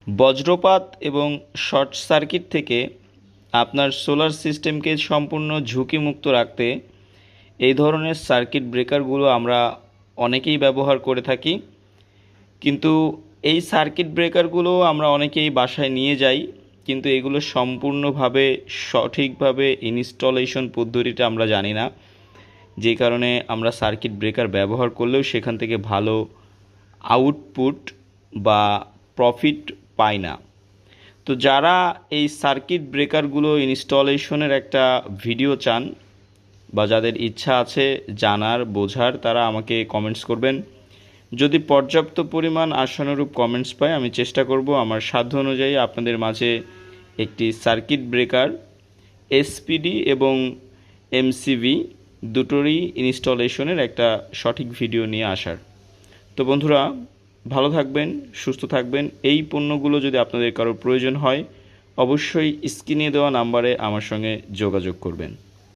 বজ্রপাত এবং short circuit থেকে আপনার সোলার সিস্টেমকে সম্পূর্ণ ঝুঁকিমুক্ত রাখতে এই ধরনের সার্কিট ব্রেকারগুলো আমরা অনেকেই ব্যবহার করে থাকি। কিন্তু এই সার্কিট ব্রেকারগুলো আমরা অনেকেই বাসায় নিয়ে যাই, কিন্তু এগুলো সম্পূর্ণভাবে সঠিকভাবে ইনস্টলেশন পদ্ধতিটা আমরা জানি না, যে কারণে আমরা সার্কিট ব্রেকার ব্যবহার করলেও সেখান থেকে ভালো আউটপুট বা প্রফিট পাই না। তো যারা এই সার্কিট ব্রেকারগুলো ইনস্টলেশনের একটা ভিডিও চান বা যাদের ইচ্ছা আছে জানার বোঝার, তারা আমাকে কমেন্টস করবেন। যদি পর্যাপ্ত পরিমাণ আশানুরূপ কমেন্টস পাই, আমি চেষ্টা করব আমার সাধ্য অনুযায়ী আপনাদের মাঝে একটি সার্কিট ব্রেকার এসপিডি এবং এমসিভি দুটোরই ইনস্টলেশনের একটা সঠিক ভিডিও নিয়ে আসার। তো বন্ধুরা, ভালো থাকবেন, সুস্থ থাকবেন। এই পণ্যগুলো যদি আপনাদের কারোর প্রয়োজন হয়, অবশ্যই স্ক্রিনে দেওয়া নাম্বারে আমার সঙ্গে যোগাযোগ করবেন।